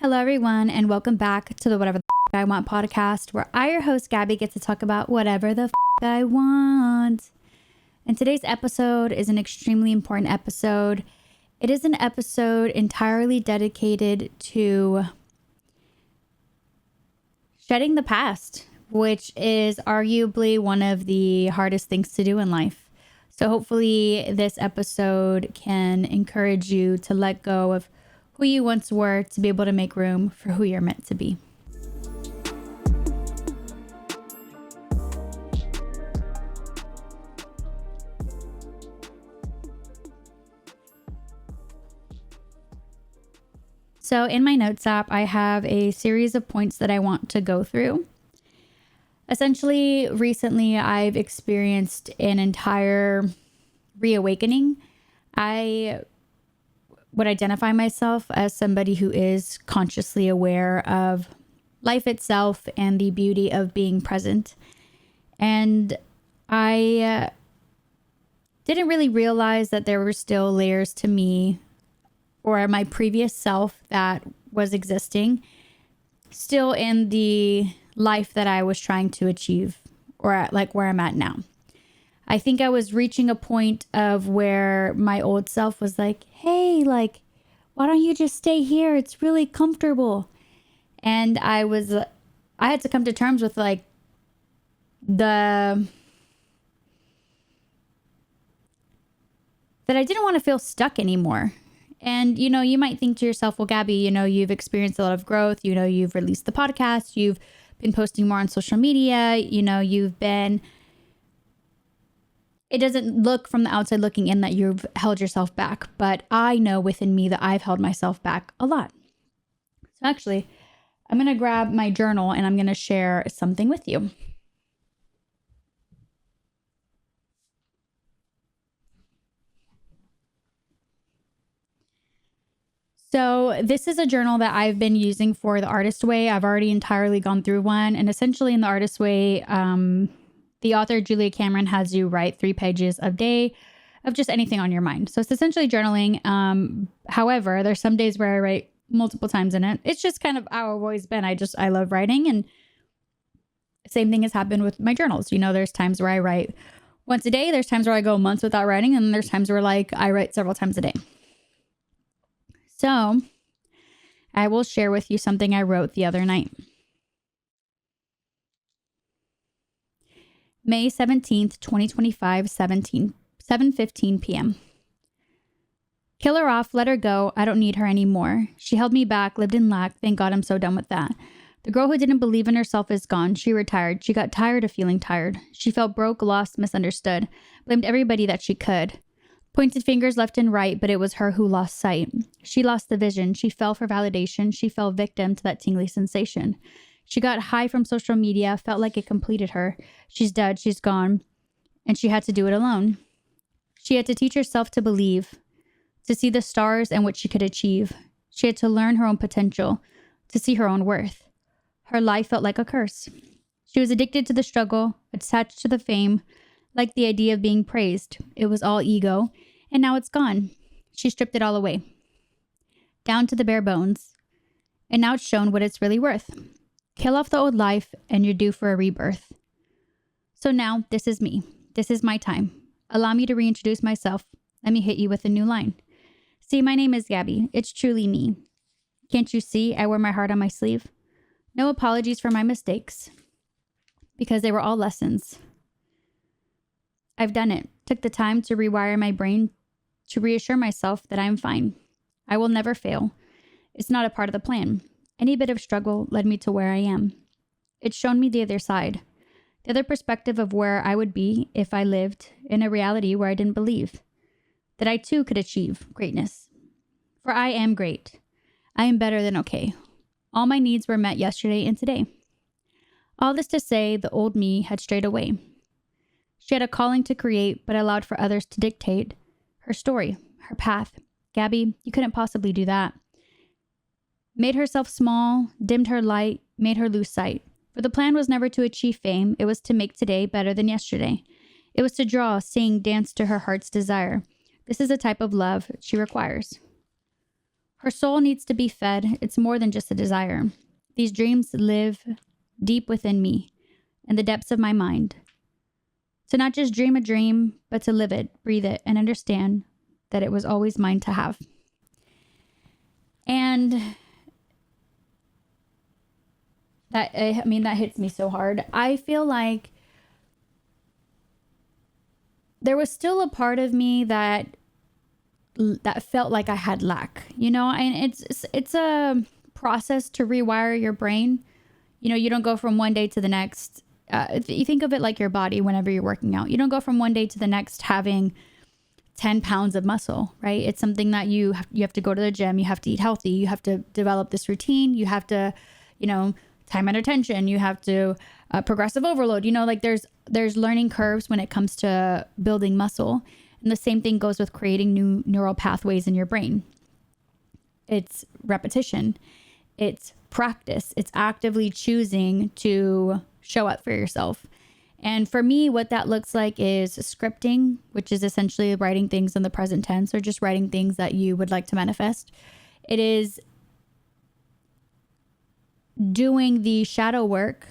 Hello, everyone, and welcome back to the Whatever the I Want podcast, where I, your host, Gaby, get to talk about whatever the I want. And today's episode is an extremely important episode. It is an episode entirely dedicated to shedding the past, which is arguably one of the hardest things to do in life. So hopefully this episode can encourage you to let go of who you once were to be able to make room for who you're meant to be. So in my notes app, I have a series of points that I want to go through. Essentially, recently I've experienced an entire reawakening. I would identify myself as somebody who is consciously aware of life itself and the beauty of being present. And I didn't really realize that there were still layers to me or my previous self that was existing still in the life that I was trying to achieve, or at, like where I'm at now. I think I was reaching a point of where my old self was like, hey, like, why don't you just stay here? It's really comfortable. And I had to come to terms with like that I didn't want to feel stuck anymore. And, you know, you might think to yourself, well, Gaby, you know, you've experienced a lot of growth. You know, you've released the podcast. You've been posting more on social media. You know, it doesn't look from the outside looking in that you've held yourself back, but I know within me that I've held myself back a lot. So actually, I'm going to grab my journal and I'm going to share something with you. So this is a journal that I've been using for the Artist Way. I've already entirely gone through one. And essentially in the Artist Way, the author, Julia Cameron, has you write 3 pages a day of just anything on your mind. So it's essentially journaling. However, there's some days where I write multiple times in it. It's just kind of how I've always been. I love writing. And same thing has happened with my journals. You know, there's times where I write once a day. There's times where I go months without writing. And there's times where like I write several times a day. So I will share with you something I wrote the other night. May 17th, 2025, 7:15 p.m. Kill her off, let her go. I don't need her anymore. She held me back, lived in lack. Thank God I'm so done with that. The girl who didn't believe in herself is gone. She retired. She got tired of feeling tired. She felt broke, lost, misunderstood. Blamed everybody that she could. Pointed fingers left and right, but it was her who lost sight. She lost the vision. She fell for validation. She fell victim to that tingly sensation. She got high from social media, felt like it completed her. She's dead, she's gone, and she had to do it alone. She had to teach herself to believe, to see the stars and what she could achieve. She had to learn her own potential, to see her own worth. Her life felt like a curse. She was addicted to the struggle, attached to the fame, like the idea of being praised. It was all ego, and now it's gone. She stripped it all away, down to the bare bones, and now it's shown what it's really worth. Kill off the old life and you're due for a rebirth. So now this is me. This is my time. Allow me to reintroduce myself. Let me hit you with a new line. See, my name is Gaby. It's truly me. Can't you see I wear my heart on my sleeve? No apologies for my mistakes, because they were all lessons. I've done it. Took the time to rewire my brain to reassure myself that I'm fine. I will never fail. It's not a part of the plan. Any bit of struggle led me to where I am. It's shown me the other side, the other perspective of where I would be if I lived in a reality where I didn't believe that I too could achieve greatness. For I am great. I am better than okay. All my needs were met yesterday and today. All this to say, the old me had strayed away. She had a calling to create, but allowed for others to dictate her story, her path. Gaby, you couldn't possibly do that. Made herself small, dimmed her light, made her lose sight. For the plan was never to achieve fame. It was to make today better than yesterday. It was to draw, sing, dance to her heart's desire. This is the type of love she requires. Her soul needs to be fed. It's more than just a desire. These dreams live deep within me, in the depths of my mind. To not just dream a dream, but to live it, breathe it, and understand that it was always mine to have. And that hits me so hard. I feel like there was still a part of me that felt like I had lack, and it's a process to rewire your brain. You don't go from one day to the next. You think of it like your body whenever you're working out. You don't go from one day to the next having 10 pounds of muscle, right? It's something that you have to go to the gym. You have to eat healthy. You have to develop this routine. You have to, time and attention. You have to progressive overload. There's learning curves when it comes to building muscle. And the same thing goes with creating new neural pathways in your brain. It's repetition. It's practice. It's actively choosing to show up for yourself. And for me, what that looks like is scripting, which is essentially writing things in the present tense or just writing things that you would like to manifest. It is doing the shadow work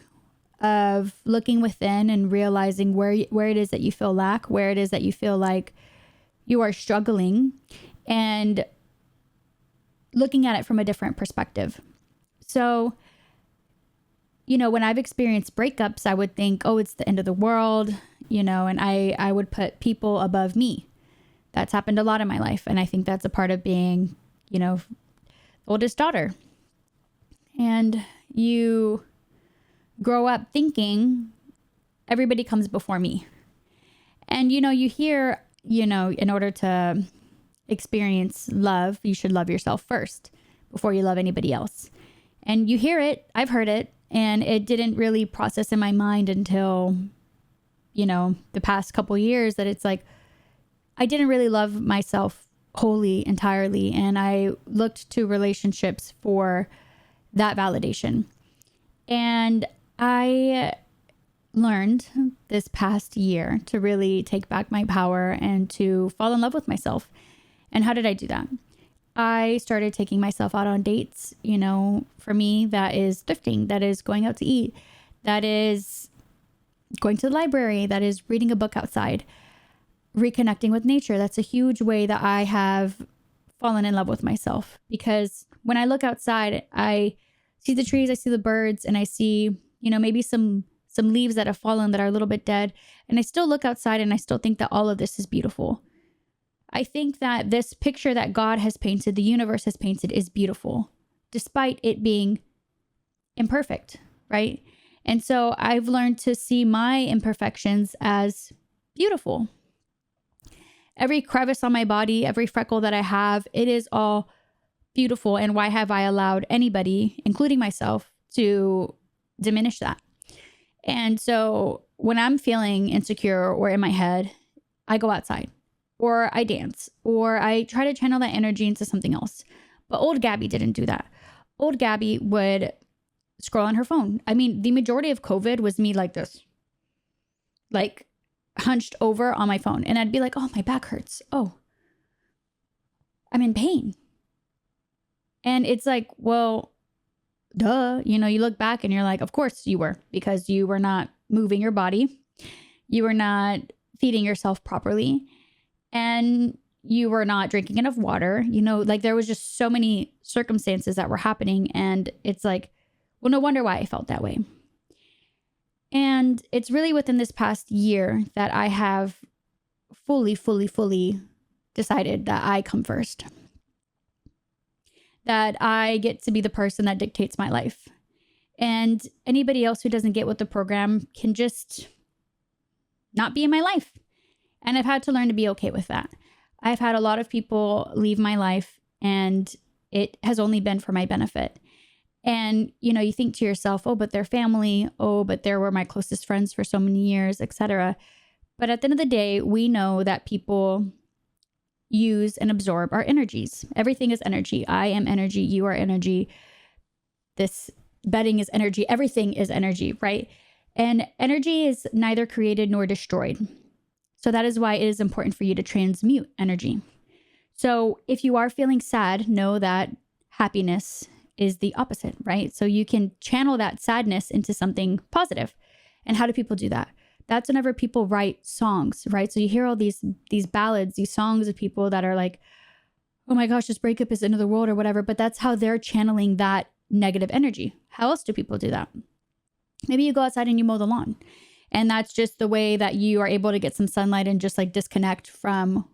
of looking within and realizing where it is that you feel lack, where it is that you feel like you are struggling, and looking at it from a different perspective. So, when I've experienced breakups, I would think, oh, it's the end of the world, and I would put people above me. That's happened a lot in my life. And I think that's a part of being, the oldest daughter. And you grow up thinking everybody comes before me. And, you hear, in order to experience love, you should love yourself first before you love anybody else. And you hear it, I've heard it, and it didn't really process in my mind until, the past couple years that it's like, I didn't really love myself wholly, entirely. And I looked to relationships for that validation. And I learned this past year to really take back my power and to fall in love with myself. And how did I do that? I started taking myself out on dates. For me, that is thrifting, that is going out to eat, that is going to the library, that is reading a book outside, reconnecting with nature. That's a huge way that I have fallen in love with myself, because when I look outside, I see the trees, I see the birds, and I see, maybe some leaves that have fallen that are a little bit dead. And I still look outside and I still think that all of this is beautiful. I think that this picture that God has painted, the universe has painted, is beautiful, despite it being imperfect, right? And so I've learned to see my imperfections as beautiful. Every crevice on my body, every freckle that I have, it is all beautiful. And why have I allowed anybody, including myself, to diminish that? And so when I'm feeling insecure or in my head, I go outside, or I dance, or I try to channel that energy into something else. But old Gaby didn't do that. Old Gaby would scroll on her phone. The majority of COVID was me like this, like hunched over on my phone. And I'd be like, oh, my back hurts. Oh, I'm in pain. And it's like, well, duh. You look back and you're like, of course you were, because you were not moving your body. You were not feeding yourself properly. And you were not drinking enough water. There was just so many circumstances that were happening. And it's like, well, no wonder why I felt that way. And it's really within this past year that I have fully decided that I come first. That I get to be the person that dictates my life. And anybody else who doesn't get with the program can just not be in my life. And I've had to learn to be okay with that. I've had a lot of people leave my life, and it has only been for my benefit. And, you think to yourself, oh, but they're family. Oh, but they were my closest friends for so many years, etc. But at the end of the day, we know that people use and absorb our energies. Everything is energy. I am energy. You are energy. This bedding is energy. Everything is energy, right? And energy is neither created nor destroyed. So that is why it is important for you to transmute energy. So if you are feeling sad, know that happiness is the opposite, right? So you can channel that sadness into something positive. And how do people do that? That's whenever people write songs, right? So you hear all these ballads, these songs of people that are like, oh my gosh, this breakup is the end of the world or whatever. But that's how they're channeling that negative energy. How else do people do that? Maybe you go outside and you mow the lawn. And that's just the way that you are able to get some sunlight and just like disconnect from,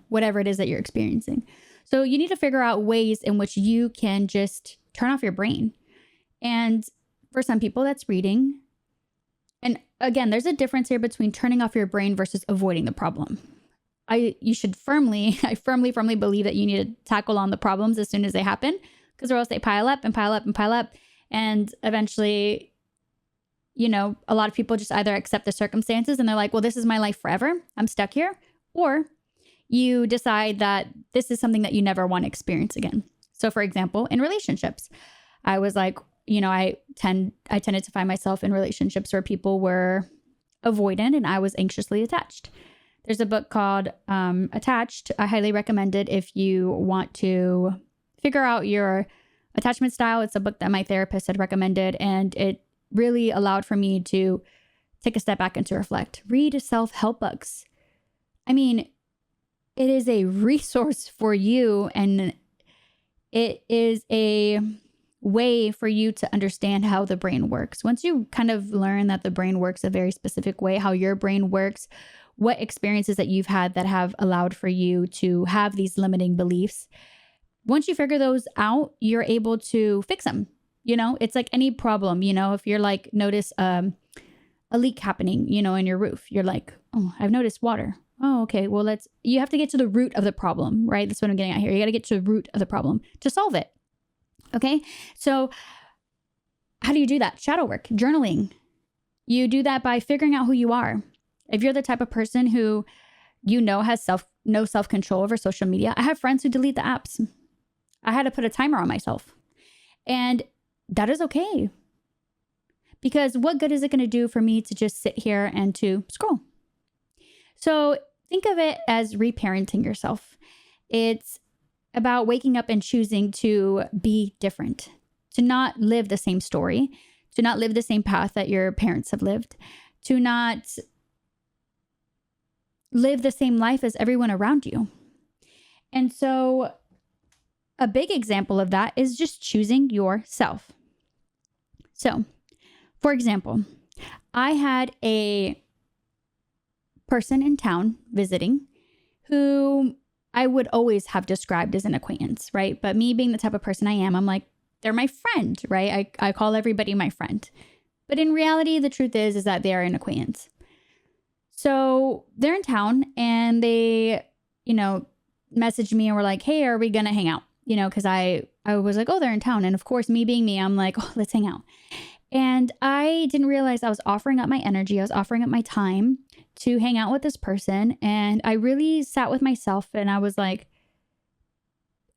whatever it is that you're experiencing. So you need to figure out ways in which you can just turn off your brain. And for some people, that's reading. And again, there's a difference here between turning off your brain versus avoiding the problem. I firmly believe that you need to tackle on the problems as soon as they happen, because or else they pile up and pile up and pile up. And eventually, a lot of people just either accept the circumstances and they're like, well, this is my life forever. I'm stuck here. Or you decide that this is something that you never want to experience again. So for example, in relationships, I was like, I tended to find myself in relationships where people were avoidant and I was anxiously attached. There's a book called Attached. I highly recommend it if you want to figure out your attachment style. It's a book that my therapist had recommended, and it really allowed for me to take a step back and to reflect. Read self-help books. I mean, it is a resource for you, and it is a way for you to understand how the brain works. Once you kind of learn that the brain works a very specific way, how your brain works, what experiences that you've had that have allowed for you to have these limiting beliefs, once you figure those out, you're able to fix them. It's like any problem, if you're like, notice a leak happening, in your roof, you're like, oh, I've noticed water. Oh, okay. Well, you have to get to the root of the problem, right? That's what I'm getting at here. You got to get to the root of the problem to solve it. Okay. So how do you do that? Shadow work, journaling. You do that by figuring out who you are. If you're the type of person who, has no self-control over social media, I have friends who delete the apps. I had to put a timer on myself. And that is okay. Because what good is it going to do for me to just sit here and to scroll? So think of it as reparenting yourself. It's about waking up and choosing to be different, to not live the same story, to not live the same path that your parents have lived, to not live the same life as everyone around you. And so a big example of that is just choosing yourself. So, for example, I had a person in town visiting who I would always have described as an acquaintance, right? But me being the type of person I am, I'm like, they're my friend, right? I call everybody my friend. But in reality, the truth is that they are an acquaintance. So they're in town and they, messaged me and were like, hey, are we going to hang out? Because I was like, oh, they're in town. And of course, me being me, I'm like, oh, let's hang out. And I didn't realize I was offering up my energy. I was offering up my time to hang out with this person. And I really sat with myself and I was like,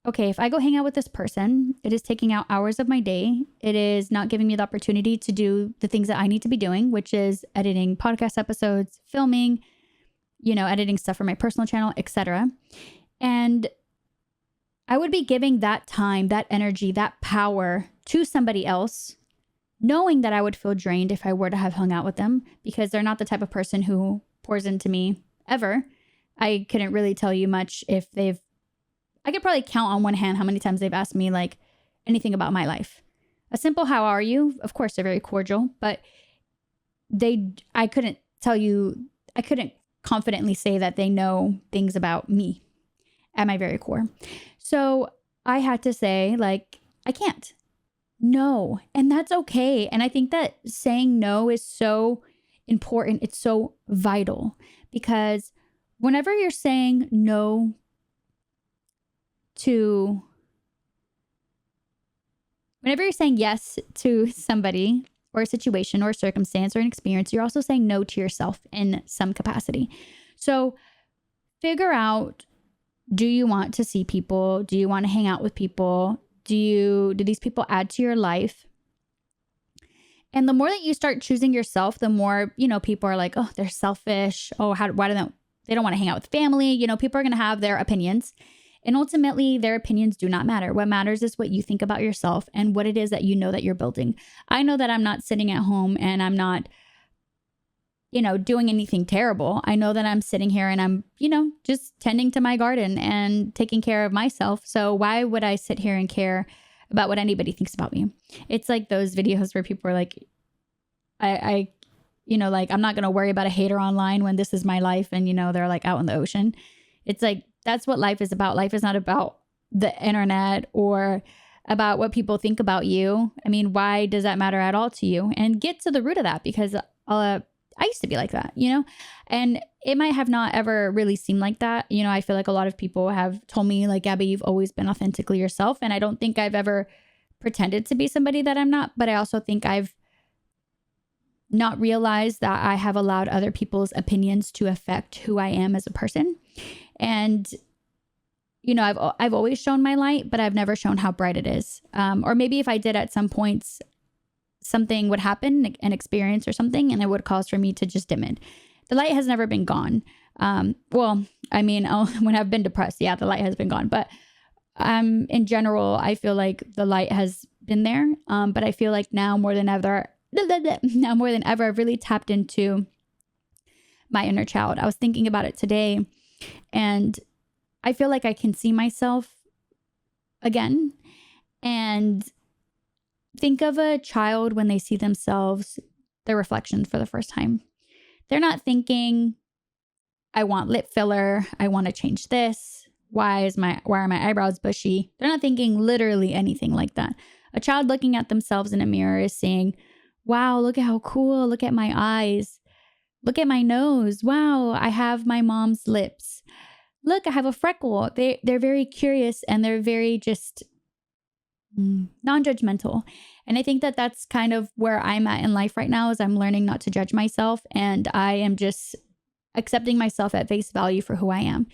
okay, if I go hang out with this person, it is taking out hours of my day. It is not giving me the opportunity to do the things that I need to be doing, which is editing podcast episodes, filming, editing stuff for my personal channel, etc. And I would be giving that time, that energy, that power to somebody else, knowing that I would feel drained if I were to have hung out with them, because they're not the type of person who pours into me ever. I couldn't really tell you much if I could probably count on one hand how many times they've asked me like anything about my life. A simple "how are you?" Of course, they're very cordial, but I couldn't confidently say that they know things about me at my very core. So I had to say, like, I can't. No. And that's okay. And I think that saying no is so important. It's so vital, because whenever you're saying no whenever you're saying yes to somebody or a situation or a circumstance or an experience, you're also saying no to yourself in some capacity. So figure out, do you want to see people? Do you want to hang out with people? Do these people add to your life? And the more that you start choosing yourself, the more, people are like, oh, they're selfish. Oh, why They don't want to hang out with family. You know, people are going to have their opinions. And ultimately, their opinions do not matter. What matters is what you think about yourself and what it is that you know that you're building. I know that I'm not sitting at home and I'm not, doing anything terrible. I know that I'm sitting here and I'm, just tending to my garden and taking care of myself. So why would I sit here and care about what anybody thinks about me? It's like those videos where people are like, I'm not going to worry about a hater online when this is my life. And, they're like out in the ocean. It's like, that's what life is about. Life is not about the internet or about what people think about you. I mean, why does that matter at all to you? And get to the root of that, because I used to be like that, and it might have not ever really seemed like that. I feel like a lot of people have told me like, Gaby, you've always been authentically yourself. And I don't think I've ever pretended to be somebody that I'm not, but I also think I've not realized that I have allowed other people's opinions to affect who I am as a person. And, I've always shown my light, but I've never shown how bright it is. Or maybe if I did at some points, something would happen, an experience or something, and it would cause for me to just dim it. The light has never been gone. When I've been depressed, yeah, the light has been gone. But in general, I feel like the light has been there. But I feel like now more than ever, I've really tapped into my inner child. I was thinking about it today, and I feel like I can see myself again. And think of a child when they see themselves, their reflection for the first time. They're not thinking, I want lip filler. I want to change this. Why are my eyebrows bushy? They're not thinking literally anything like that. A child looking at themselves in a mirror is saying, wow, look at how cool. Look at my eyes. Look at my nose. Wow, I have my mom's lips. Look, I have a freckle. They're very curious, and they're very just non-judgmental. And I think that that's kind of where I'm at in life right now, is I'm learning not to judge myself. And I am just accepting myself at face value for who I am.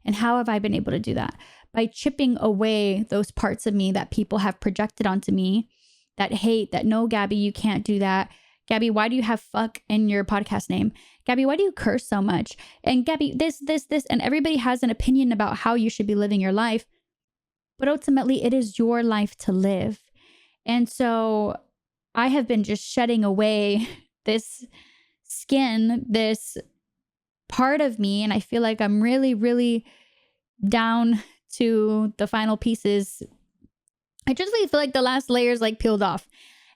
And how have I been able to do that? By chipping away those parts of me that people have projected onto me, that hate, that no, Gaby, you can't do that. Gaby, why do you have fuck in your podcast name? Gaby, why do you curse so much? And Gaby, this, and everybody has an opinion about how you should be living your life. But ultimately, it is your life to live. And so I have been just shedding away this skin, this part of me. And I feel like I'm really, really down to the final pieces. I just really feel like the last layers like peeled off.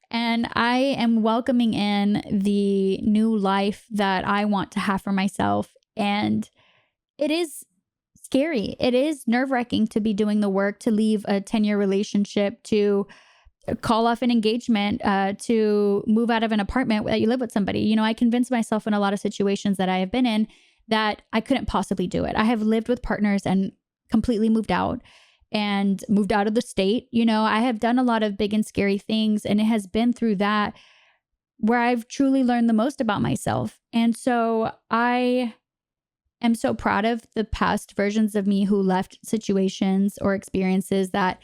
And I am welcoming in the new life that I want to have for myself. And it is scary. It is nerve-wracking to be doing the work, to leave a 10-year relationship, to call off an engagement, to move out of an apartment that you live with somebody. I convinced myself in a lot of situations that I have been in that I couldn't possibly do it. I have lived with partners and completely moved out of the state. I have done a lot of big and scary things, and it has been through that where I've truly learned the most about myself. And so I am so proud of the past versions of me who left situations or experiences that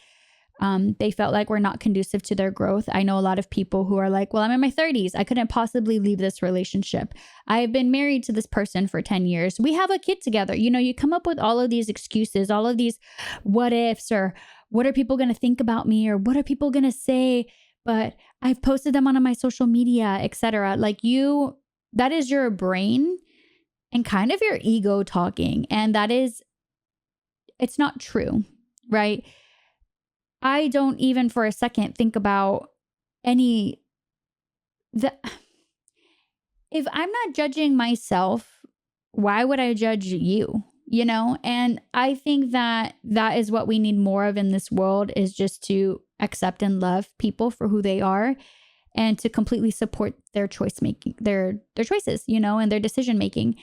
they felt like were not conducive to their growth. I know a lot of people who are like, well, I'm in my 30s. I couldn't possibly leave this relationship. I have been married to this person for 10 years. We have a kid together. You come up with all of these excuses, all of these what ifs, or what are people going to think about me, or what are people going to say? But I've posted them on my social media, etc. That is your brain and kind of your ego talking. And it's not true, right? I don't even for a second think about if I'm not judging myself, why would I judge you? And I think that is what we need more of in this world, is just to accept and love people for who they are, and to completely support their choices, and their decision making.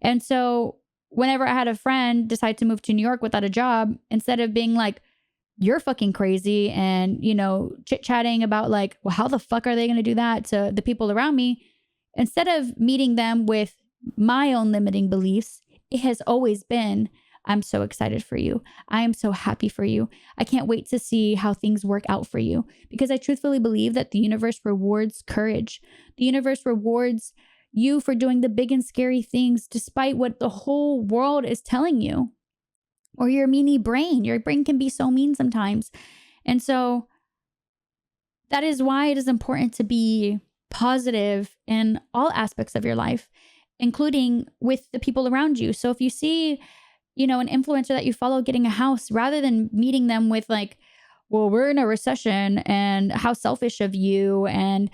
And so whenever I had a friend decide to move to New York without a job, instead of being like, you're fucking crazy, and, chit-chatting about like, well, how the fuck are they going to do that to the people around me? Instead of meeting them with my own limiting beliefs, it has always been, I'm so excited for you. I am so happy for you. I can't wait to see how things work out for you, because I truthfully believe that the universe rewards courage. The universe rewards you for doing the big and scary things despite what the whole world is telling you. Or your meanie brain. Your brain can be so mean sometimes. And so that is why it is important to be positive in all aspects of your life, including with the people around you. So if you see, an influencer that you follow getting a house, rather than meeting them with like, well, we're in a recession and how selfish of you, and,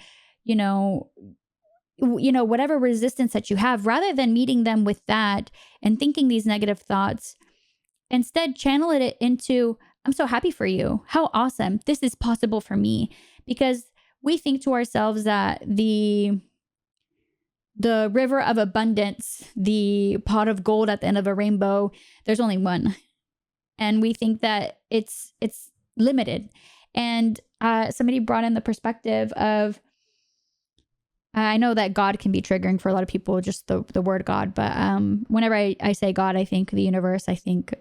whatever resistance that you have, rather than meeting them with that and thinking these negative thoughts, instead channel it into, I'm so happy for you. How awesome. This is possible for me. Because we think to ourselves that the river of abundance, the pot of gold at the end of a rainbow, there's only one. And we think that it's limited. And somebody brought in the perspective of, I know that God can be triggering for a lot of people, just the word God. But whenever I say God, I think the universe, I think,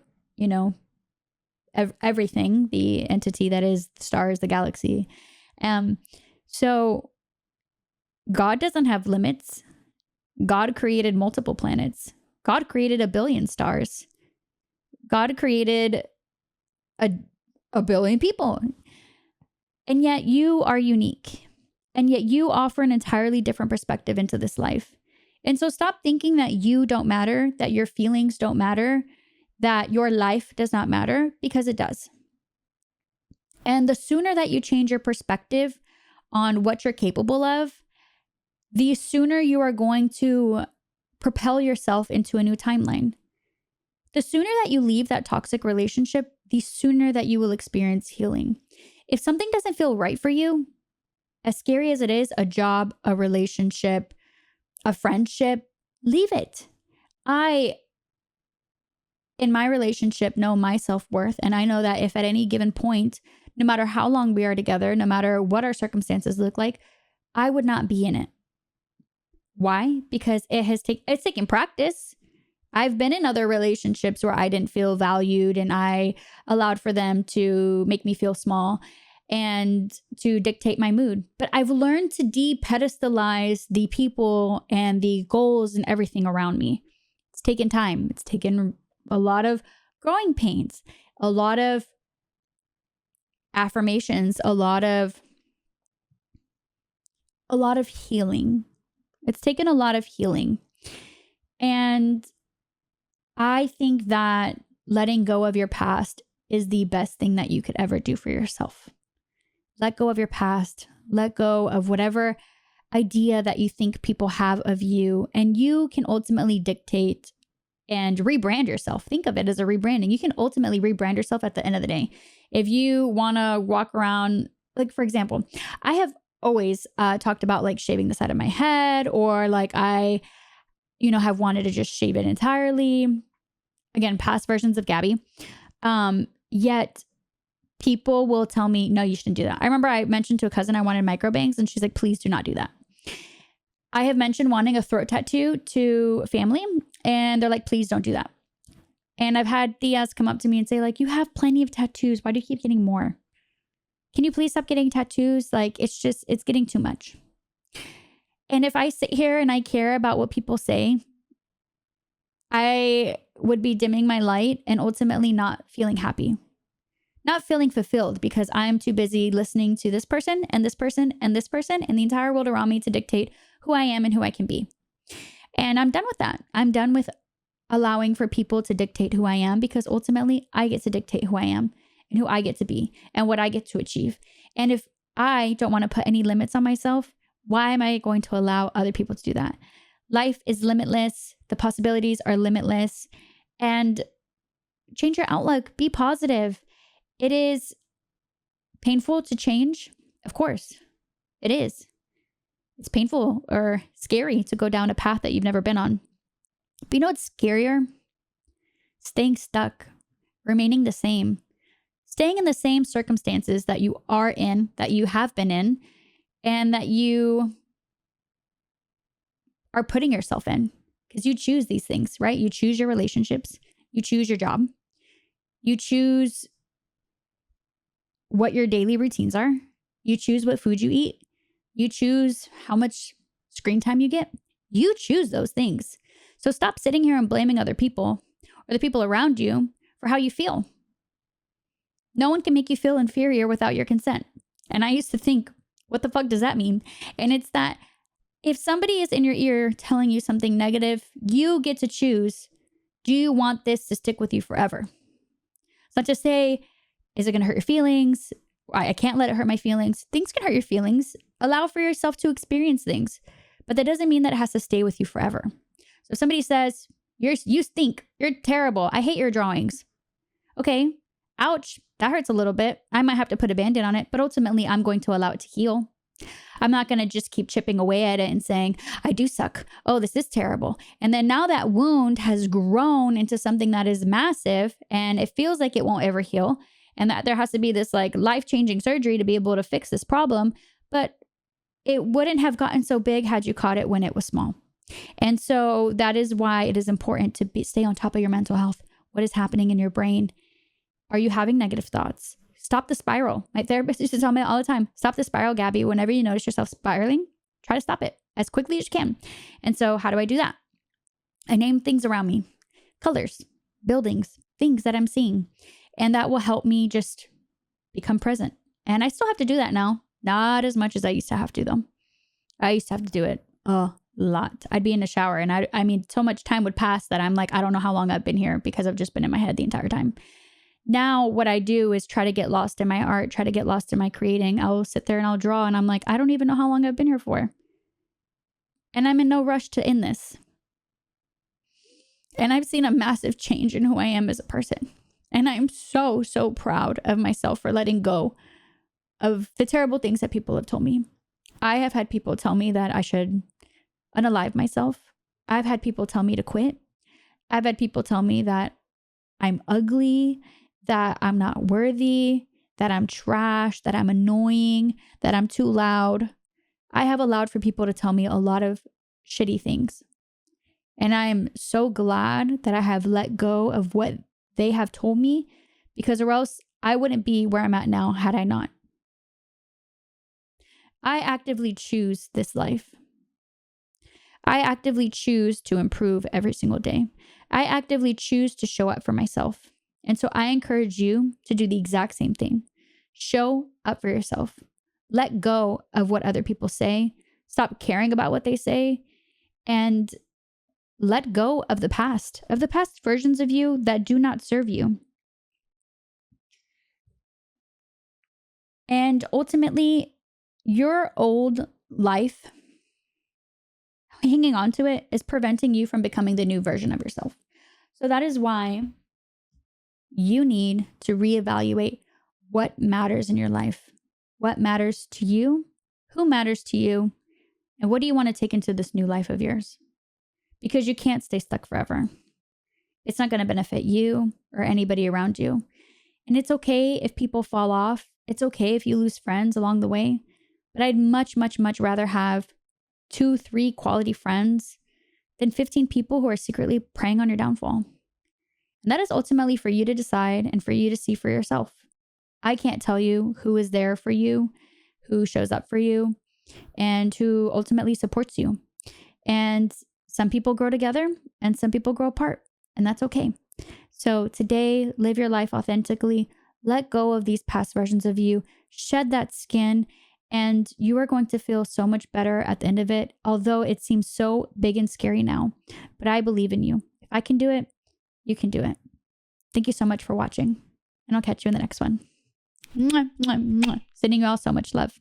everything, the entity that is the stars, the galaxy. So God doesn't have limits. God created multiple planets. God created 1 billion stars. God created a billion people. And yet you are unique. And yet you offer an entirely different perspective into this life. And so stop thinking that you don't matter, that your feelings don't matter, that your life does not matter, because it does. And the sooner that you change your perspective on what you're capable of, the sooner you are going to propel yourself into a new timeline. The sooner that you leave that toxic relationship, the sooner that you will experience healing. If something doesn't feel right for you, as scary as it is, a job, a relationship, a friendship, leave it. In my relationship, know my self-worth. And I know that if at any given point, no matter how long we are together, no matter what our circumstances look like, I would not be in it. Why? Because it's taken practice. I've been in other relationships where I didn't feel valued and I allowed for them to make me feel small and to dictate my mood. But I've learned to de-pedestalize the people and the goals and everything around me. It's taken time. It's taken a lot of growing pains, a lot of affirmations, a lot of healing. It's taken a lot of healing. And I think that letting go of your past is the best thing that you could ever do for yourself. Let go of your past. Let go of whatever idea that you think people have of you. And you can ultimately dictate and rebrand yourself. Think of it as a rebranding. You can ultimately rebrand yourself at the end of the day. If you want to walk around, like, for example, I have always talked about like shaving the side of my head, or like I, have wanted to just shave it entirely. Again, past versions of Gaby. Yet people will tell me, no, you shouldn't do that. I remember I mentioned to a cousin I wanted micro bangs, and she's like, please do not do that. I have mentioned wanting a throat tattoo to family, and they're like, please don't do that. And I've had tias come up to me and say like, you have plenty of tattoos. Why do you keep getting more? Can you please stop getting tattoos? Like, it's getting too much. And if I sit here and I care about what people say, I would be dimming my light and ultimately not feeling happy, not feeling fulfilled, because I'm too busy listening to this person and this person and this person and the entire world around me to dictate who I am and who I can be. And I'm done with that. I'm done with allowing for people to dictate who I am, because ultimately I get to dictate who I am and who I get to be and what I get to achieve. And if I don't want to put any limits on myself, why am I going to allow other people to do that? Life is limitless. The possibilities are limitless. And change your outlook. Be positive. It is painful to change. Of course, it is. It's painful or scary to go down a path that you've never been on. But you know what's scarier? Staying stuck, remaining the same, staying in the same circumstances that you are in, that you have been in, and that you are putting yourself in, because you choose these things, right? You choose your relationships. You choose your job. You choose what your daily routines are. You choose what food you eat. You choose how much screen time you get. You choose those things. So stop sitting here and blaming other people or the people around you for how you feel. No one can make you feel inferior without your consent. And I used to think, what the fuck does that mean? And it's that if somebody is in your ear telling you something negative, you get to choose, do you want this to stick with you forever? It's not just say, is it going to hurt your feelings? I can't let it hurt my feelings. Things can hurt your feelings. Allow for yourself to experience things. But that doesn't mean that it has to stay with you forever. So if somebody says, you stink, you're terrible, I hate your drawings. Okay, ouch, that hurts a little bit. I might have to put a Band-Aid on it, but ultimately I'm going to allow it to heal. I'm not going to just keep chipping away at it and saying, I do suck. Oh, this is terrible. And then now that wound has grown into something that is massive and it feels like it won't ever heal. And that there has to be this like life-changing surgery to be able to fix this problem. But it wouldn't have gotten so big had you caught it when it was small. And so that is why it is important to stay on top of your mental health. What is happening in your brain? Are you having negative thoughts? Stop the spiral. My therapist used to tell me all the time, stop the spiral, Gabby. Whenever you notice yourself spiraling, try to stop it as quickly as you can. And so how do I do that? I name things around me, colors, buildings, things that I'm seeing. And that will help me just become present. And I still have to do that now. Not as much as I used to have to, though. I used to have to do it a lot. I'd be in the shower and I mean, so much time would pass that I'm like, I don't know how long I've been here because I've just been in my head the entire time. Now, what I do is try to get lost in my art, try to get lost in my creating. I'll sit there and I'll draw and I'm like, I don't even know how long I've been here for. And I'm in no rush to end this. And I've seen a massive change in who I am as a person. And I'm so, so proud of myself for letting go of the terrible things that people have told me. I have had people tell me that I should unalive myself. I've had people tell me to quit. I've had people tell me that I'm ugly, that I'm not worthy, that I'm trash, that I'm annoying, that I'm too loud. I have allowed for people to tell me a lot of shitty things. And I am so glad that I have let go of what they have told me, because or else I wouldn't be where I'm at now had I not. I actively choose this life. I actively choose to improve every single day. I actively choose to show up for myself. And so I encourage you to do the exact same thing. Show up for yourself. Let go of what other people say. Stop caring about what they say. And let go of the past versions of you that do not serve you. And ultimately, your old life, hanging on to it, is preventing you from becoming the new version of yourself. So that is why you need to reevaluate what matters in your life. What matters to you? Who matters to you? And what do you want to take into this new life of yours? Because you can't stay stuck forever. It's not going to benefit you or anybody around you. And it's okay if people fall off. It's okay if you lose friends along the way. But I'd much, much, much rather have 2-3 quality friends than 15 people who are secretly preying on your downfall. And that is ultimately for you to decide and for you to see for yourself. I can't tell you who is there for you, who shows up for you, and who ultimately supports you. And some people grow together and some people grow apart, and that's okay. So today, live your life authentically. Let go of these past versions of you. Shed that skin, and you are going to feel so much better at the end of it, although it seems so big and scary now. But I believe in you. If I can do it, you can do it. Thank you so much for watching, and I'll catch you in the next one. Mwah, mwah, mwah. Sending you all so much love.